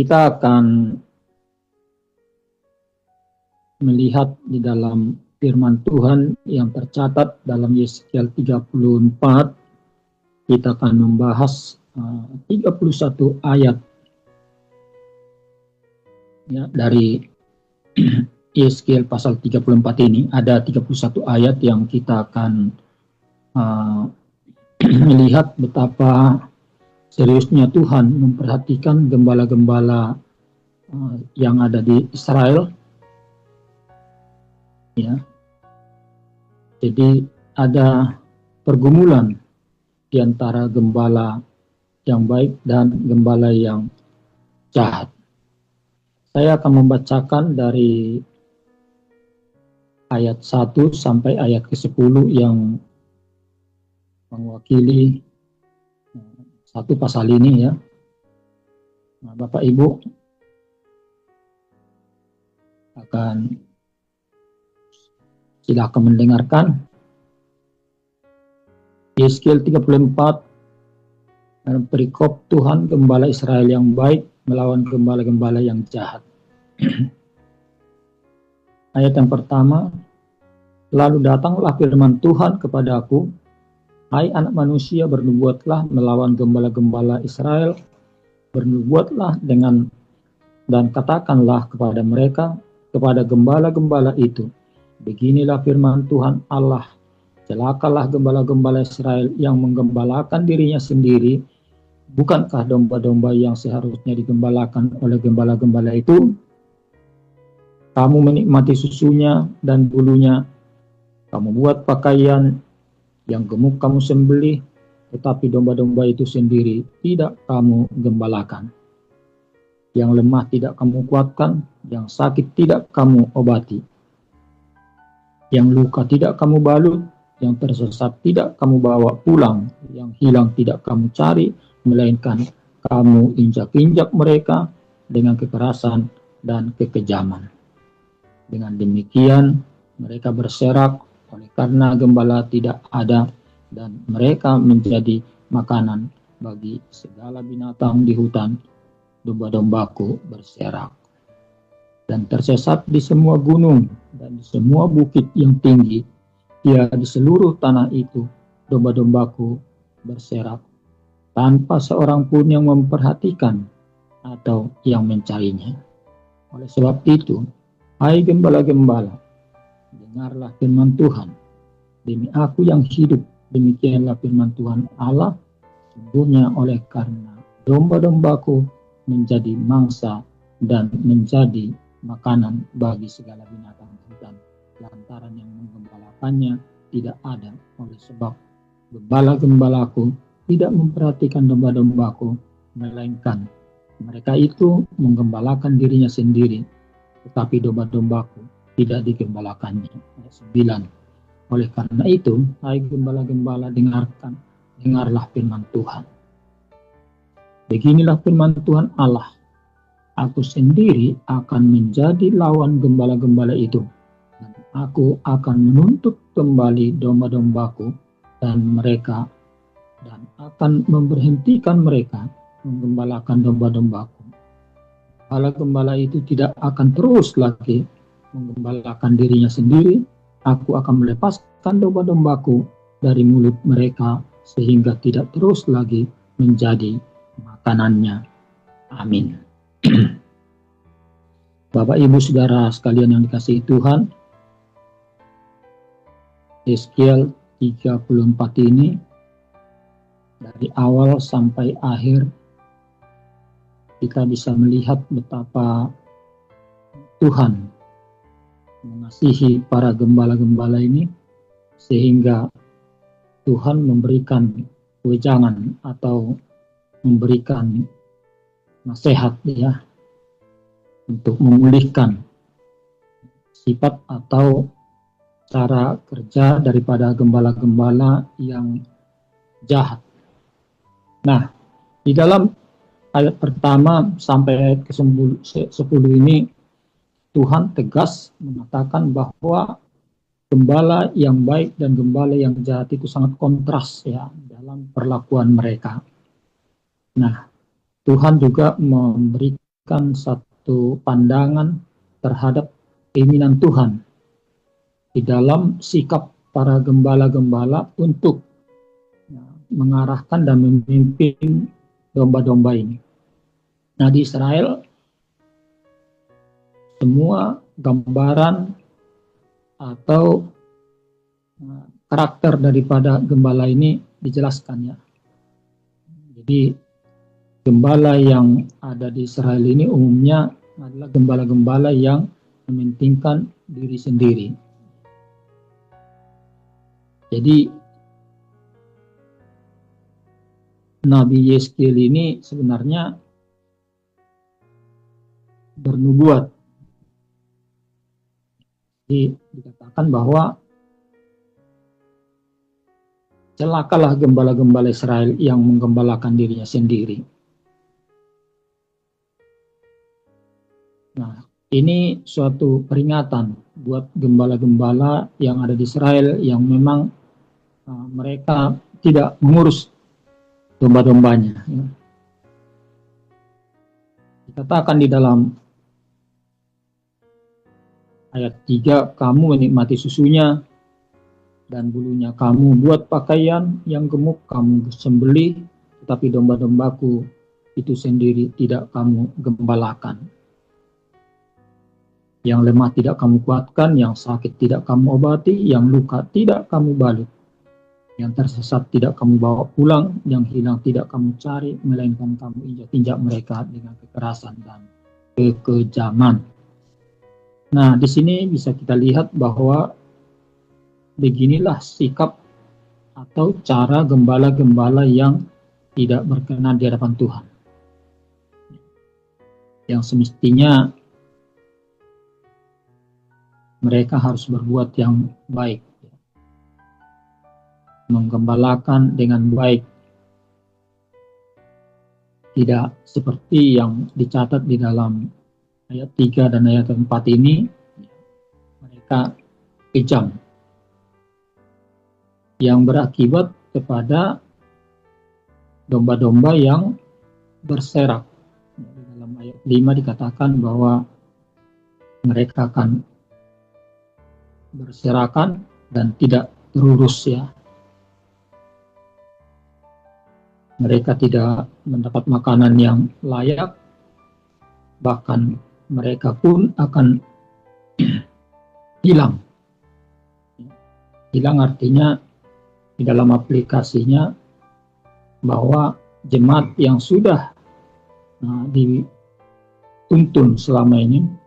Kita akan melihat di dalam firman Tuhan yang tercatat dalam Yeskiel 34. Kita akan membahas 31 ayat ya, dari Yeskiel pasal 34 ini. Ada 31 ayat yang kita akan melihat betapa seriusnya Tuhan memperhatikan gembala-gembala yang ada di Israel. Ya. Jadi ada pergumulan di antara gembala yang baik dan gembala yang jahat. Saya akan membacakan dari ayat 1 sampai ayat ke-10 yang mewakili satu pasal ini ya. Nah, Bapak Ibu akan silakan mendengarkan. Yeskiel 34 dalam perikop Tuhan gembala Israel yang baik melawan gembala-gembala yang jahat. Ayat yang pertama, lalu datanglah firman Tuhan kepadaku, hai anak manusia, bernubuatlah melawan gembala-gembala Israel, bernubuatlah dan katakanlah kepada mereka, kepada gembala-gembala itu, beginilah firman Tuhan Allah, celakalah gembala-gembala Israel yang menggembalakan dirinya sendiri. Bukankah domba-domba yang seharusnya digembalakan oleh gembala-gembala itu? Kamu menikmati susunya dan bulunya. Kamu buat pakaian yang gemuk kamu sembelih, tetapi domba-domba itu sendiri tidak kamu gembalakan. Yang lemah tidak kamu kuatkan, yang sakit tidak kamu obati. Yang luka tidak kamu balut, yang tersesat tidak kamu bawa pulang, yang hilang tidak kamu cari, melainkan kamu injak-injak mereka dengan kekerasan dan kekejaman. Dengan demikian mereka berserak oleh karena gembala tidak ada, dan mereka menjadi makanan bagi segala binatang di hutan. Domba-dombaku berserak dan tersesat di semua gunung dan di semua bukit yang tinggi. Ya, di seluruh tanah itu domba-dombaku berserak, tanpa seorang pun yang memperhatikan atau yang mencarinya. Oleh sebab itu, hai gembala-gembala, dengarlah firman Tuhan. Demi aku yang hidup, demikianlah firman Tuhan Allah, sungguhnya oleh karena domba-dombaku menjadi mangsa dan menjadi makanan bagi segala binatang hutan, lantaran yang menggembalakannya tidak ada, oleh sebab gembala-gembalaku tidak memperhatikan domba-dombaku, melainkan mereka itu menggembalakan dirinya sendiri, tetapi domba-dombaku tidak digembalakannya. Ayat 9. Oleh karena itu, hai gembala-gembala, dengarlah firman Tuhan. Beginilah firman Tuhan Allah, aku sendiri akan menjadi lawan gembala-gembala itu, dan aku akan menuntut kembali domba-dombaku dan akan memberhentikan mereka menggembalakan domba-dombaku. Gembala-gembala itu tidak akan terus lagi menggembalakan dirinya sendiri. Aku akan melepaskan domba-dombaku dari mulut mereka sehingga tidak terus lagi menjadi makanannya. Amin. Bapak, Ibu, Saudara sekalian yang dikasihi Tuhan, Yeskiel 34 ini dari awal sampai akhir kita bisa melihat betapa Tuhan mengasihi para gembala-gembala ini, sehingga Tuhan memberikan wejangan atau memberikan nasihat ya, untuk memulihkan sifat atau cara kerja daripada gembala-gembala yang jahat. Nah, di dalam ayat pertama sampai ayat ke-10 ini, Tuhan tegas mengatakan bahwa gembala yang baik dan gembala yang jahat itu sangat kontras ya dalam perlakuan mereka. Nah, Tuhan juga memberikan memberikan satu pandangan terhadap keinginan Tuhan di dalam sikap para gembala-gembala untuk mengarahkan dan memimpin domba-domba ini. Nah, di Israel semua gambaran atau karakter daripada gembala ini dijelaskan ya. Jadi gembala yang ada di Israel ini umumnya adalah gembala-gembala yang mementingkan diri sendiri. Jadi Nabi Yeskil ini sebenarnya bernubuat. Jadi dikatakan bahwa celakalah gembala-gembala Israel yang menggembalakan dirinya sendiri. Nah, ini suatu peringatan buat gembala-gembala yang ada di Israel yang memang mereka tidak mengurus domba-dombanya. Ya. Dikatakan di dalam ayat 3, kamu menikmati susunya dan bulunya kamu buat pakaian yang gemuk kamu sembelih, tetapi domba-dombaku itu sendiri tidak kamu gembalakan. Yang lemah tidak kamu kuatkan, yang sakit tidak kamu obati, yang luka tidak kamu balut, yang tersesat tidak kamu bawa pulang, yang hilang tidak kamu cari, melainkan kamu injak-injak mereka dengan kekerasan dan kekejaman. Nah, di sini bisa kita lihat bahwa beginilah sikap atau cara gembala-gembala yang tidak berkenan di hadapan Tuhan. Yang semestinya mereka harus berbuat yang baik, menggembalakan dengan baik, tidak seperti yang dicatat di dalam ayat 3 dan ayat 4 ini, mereka kejam, yang berakibat kepada domba-domba yang berserak. Di dalam ayat 5 dikatakan bahwa mereka akan berserakan dan tidak terurus ya. Mereka tidak mendapat makanan yang layak, bahkan mereka pun akan hilang. Hilang artinya di dalam aplikasinya bahwa jemaat yang sudah dituntun selama ini,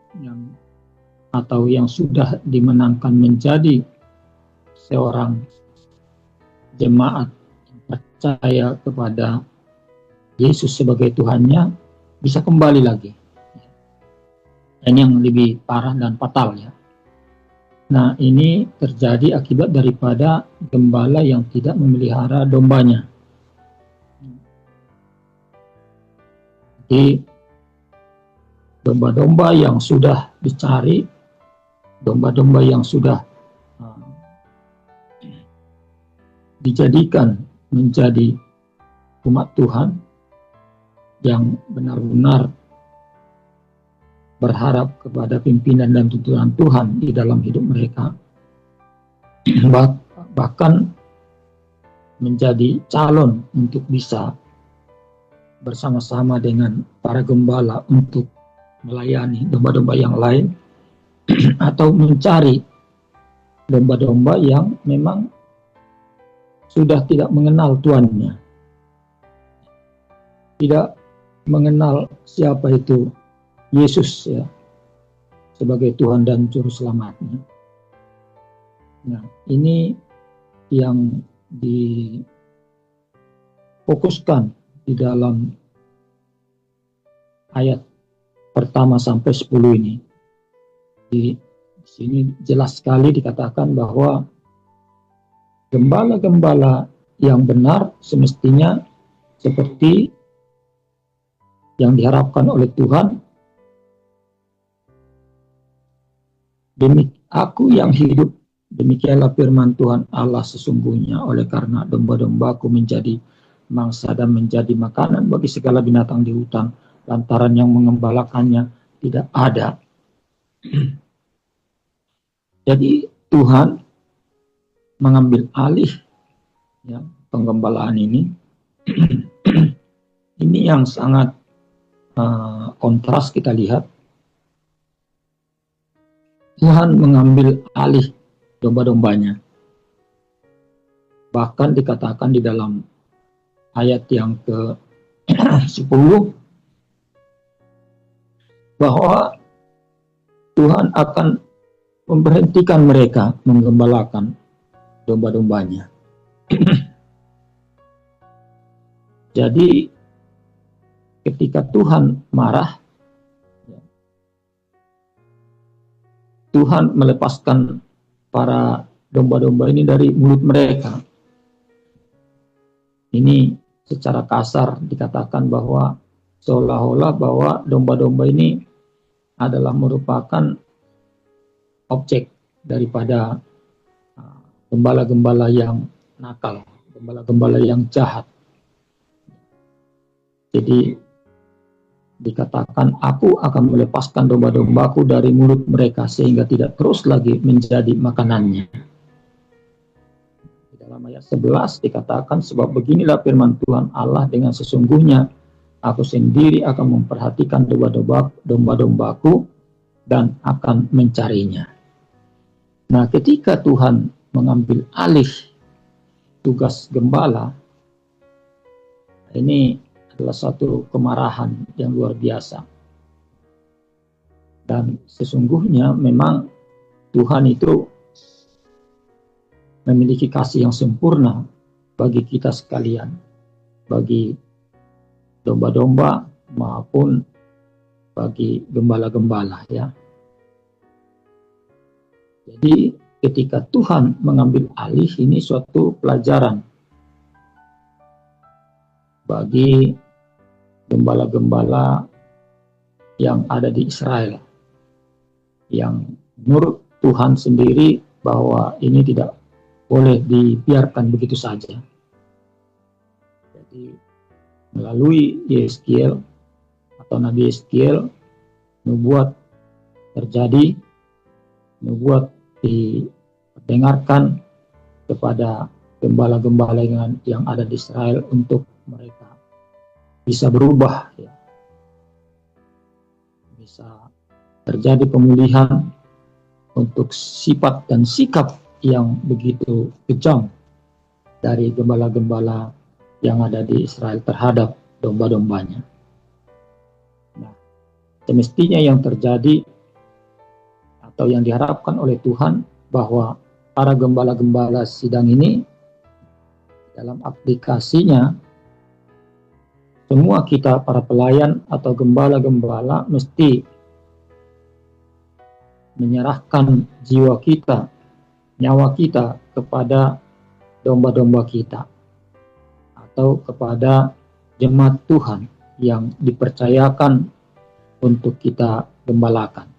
atau yang sudah dimenangkan menjadi seorang jemaat yang percaya kepada Yesus sebagai Tuhannya, bisa kembali lagi. Ini yang lebih parah dan fatal ya. Nah, ini terjadi akibat daripada gembala yang tidak memelihara dombanya. Jadi domba-domba yang sudah dicari, domba-domba yang sudah dijadikan menjadi umat Tuhan yang benar-benar berharap kepada pimpinan dan tuntunan Tuhan di dalam hidup mereka, bahkan menjadi calon untuk bisa bersama-sama dengan para gembala untuk melayani domba-domba yang lain, atau mencari domba-domba yang memang sudah tidak mengenal tuannya, tidak mengenal siapa itu Yesus ya sebagai Tuhan dan Juru Selamatnya. Nah, ini yang difokuskan di dalam ayat pertama sampai 10 ini. Di sini jelas sekali dikatakan bahwa gembala-gembala yang benar semestinya seperti yang diharapkan oleh Tuhan. Demi aku yang hidup, demikianlah firman Tuhan Allah sesungguhnya, oleh karena domba-dombaku menjadi mangsa dan menjadi makanan bagi segala binatang di hutan, lantaran yang mengembalakannya tidak ada. Jadi Tuhan mengambil alih ya, penggembalaan ini. Ini yang sangat kontras kita lihat. Tuhan mengambil alih domba-dombanya. Bahkan dikatakan di dalam ayat yang ke-10 bahwa Tuhan akan memberhentikan mereka menggembalakan domba-dombanya. Jadi ketika Tuhan marah, Tuhan melepaskan para domba-domba ini dari mulut mereka. Ini secara kasar dikatakan bahwa seolah-olah bahwa domba-domba ini adalah merupakan objek daripada gembala-gembala yang nakal, gembala-gembala yang jahat. Jadi dikatakan, aku akan melepaskan domba-dombaku dari mulut mereka sehingga tidak terus lagi menjadi makanannya. Di dalam ayat 11 dikatakan, sebab beginilah firman Tuhan Allah, dengan sesungguhnya aku sendiri akan memperhatikan domba-dombaku dan akan mencarinya. Nah, ketika Tuhan mengambil alih tugas gembala, ini adalah satu kemarahan yang luar biasa. Dan sesungguhnya memang Tuhan itu memiliki kasih yang sempurna bagi kita sekalian, bagi domba-domba maupun bagi gembala-gembala ya. Jadi ketika Tuhan mengambil alih, ini suatu pelajaran bagi gembala-gembala yang ada di Israel, yang menurut Tuhan sendiri bahwa ini tidak boleh dibiarkan begitu saja. Jadi melalui Yeskiel atau Nabi Yeskiel, nubuat terjadi, nubuat didengarkan kepada gembala-gembala yang ada di Israel untuk mereka bisa berubah ya. Bisa terjadi pemulihan untuk sifat dan sikap yang begitu kejam dari gembala-gembala yang ada di Israel terhadap domba-dombanya. Nah, semestinya yang terjadi atau yang diharapkan oleh Tuhan bahwa para gembala-gembala sidang ini dalam aplikasinya, semua kita para pelayan atau gembala-gembala mesti menyerahkan jiwa kita, nyawa kita kepada domba-domba kita atau kepada jemaat Tuhan yang dipercayakan untuk kita gembalakan.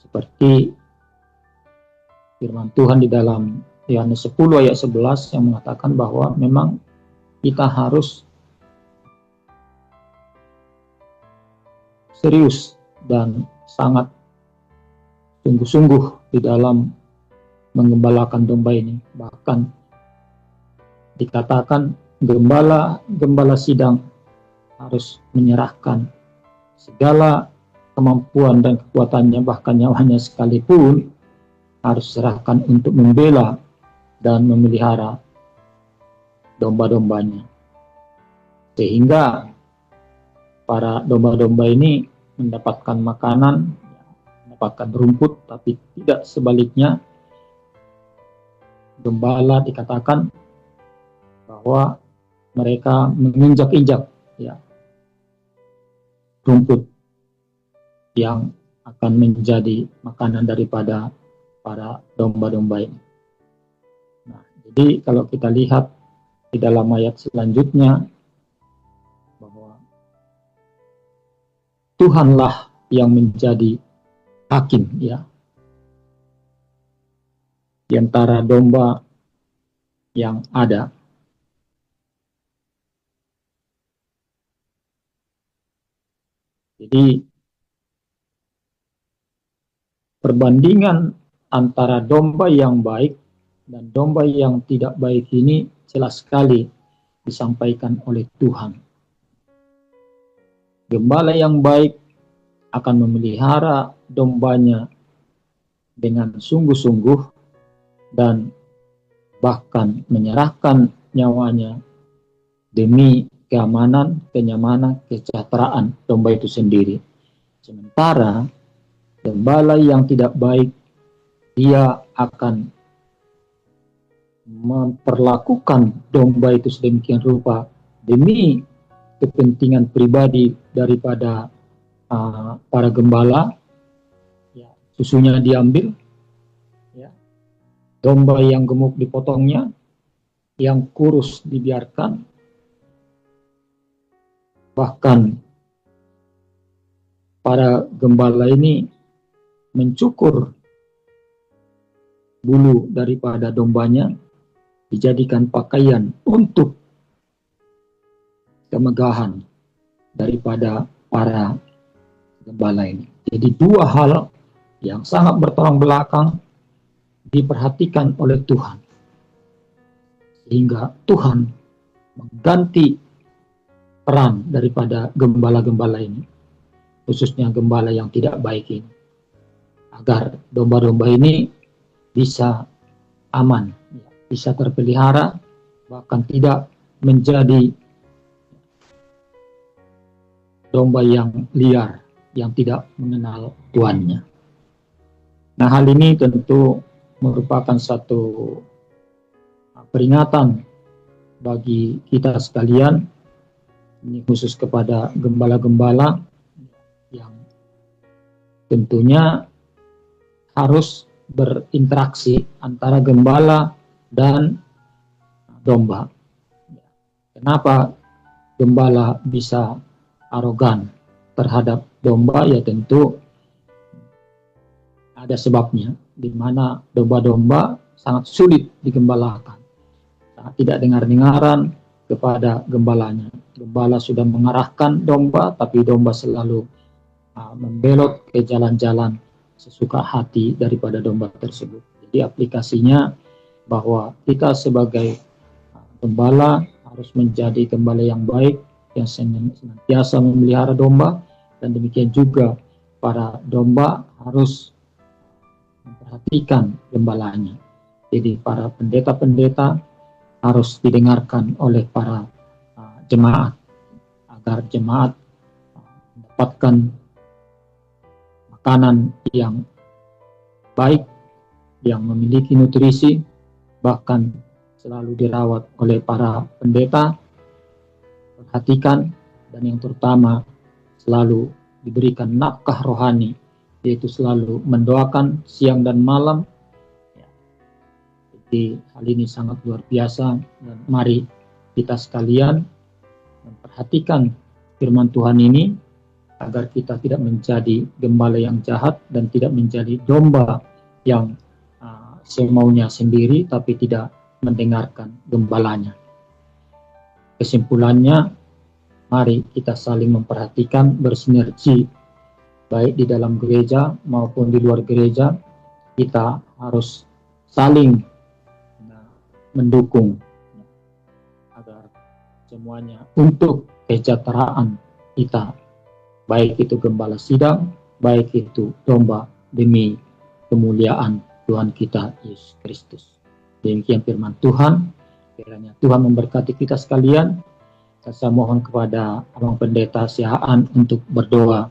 Seperti firman Tuhan di dalam Yohanes 10 ayat 11 yang mengatakan bahwa memang kita harus serius dan sangat sungguh-sungguh di dalam menggembalakan domba ini. Bahkan dikatakan gembala sidang harus menyerahkan segala kemampuan dan kekuatannya, bahkan nyawanya sekalipun harus serahkan untuk membela dan memelihara domba-dombanya. Sehingga para domba-domba ini mendapatkan makanan, mendapatkan rumput, tapi tidak sebaliknya. Gembala dikatakan bahwa mereka menginjak-injak ya, rumput yang akan menjadi makanan daripada para domba-domba ini. Nah, jadi kalau kita lihat di dalam ayat selanjutnya, bahwa Tuhanlah yang menjadi hakim ya di antara domba yang ada. Jadi perbandingan antara domba yang baik dan domba yang tidak baik ini jelas sekali disampaikan oleh Tuhan. Gembala yang baik akan memelihara dombanya dengan sungguh-sungguh dan bahkan menyerahkan nyawanya demi keamanan, kenyamanan, kesejahteraan domba itu sendiri. Sementara gembala yang tidak baik, dia akan memperlakukan domba itu sedemikian rupa demi kepentingan pribadi daripada para gembala. Ya, susunya diambil, ya. Domba yang gemuk dipotongnya, yang kurus dibiarkan. Bahkan para gembala ini mencukur bulu daripada dombanya, dijadikan pakaian untuk kemegahan daripada para gembala ini. Jadi dua hal yang sangat bertolak belakang diperhatikan oleh Tuhan, sehingga Tuhan mengganti peran daripada gembala-gembala ini, khususnya gembala yang tidak baik ini, agar domba-domba ini bisa aman, bisa terpelihara, bahkan tidak menjadi domba yang liar, yang tidak mengenal tuannya. Nah, hal ini tentu merupakan satu peringatan bagi kita sekalian, ini khusus kepada gembala-gembala yang tentunya harus berinteraksi antara gembala dan domba. Kenapa gembala bisa arogan terhadap domba? Ya tentu ada sebabnya, di mana domba-domba sangat sulit digembalakan, sangat tidak dengar-dengaran kepada gembalanya. Gembala sudah mengarahkan domba, tapi domba selalu membelot ke jalan-jalan sesuka hati daripada domba tersebut. Jadi aplikasinya bahwa kita sebagai gembala harus menjadi gembala yang baik, yang senantiasa memelihara domba, dan demikian juga para domba harus memperhatikan gembalanya. Jadi para pendeta-pendeta harus didengarkan oleh para jemaat, agar jemaat mendapatkan makanan yang baik, yang memiliki nutrisi, bahkan selalu dirawat oleh para pendeta, perhatikan, dan yang terutama selalu diberikan nafkah rohani, yaitu selalu mendoakan siang dan malam. Jadi hal ini sangat luar biasa, dan mari kita sekalian memperhatikan firman Tuhan ini, agar kita tidak menjadi gembala yang jahat dan tidak menjadi domba yang semaunya sendiri tapi tidak mendengarkan gembalanya. Kesimpulannya, mari kita saling memperhatikan, bersinergi, baik di dalam gereja maupun di luar gereja. Kita harus saling mendukung agar semuanya untuk kesejahteraan kita, baik itu gembala sidang, baik itu domba, demi kemuliaan Tuhan kita Yesus Kristus. Demikian firman Tuhan. Kiranya Tuhan memberkati kita sekalian. Saya mohon kepada Abang Pendeta Sihaan untuk berdoa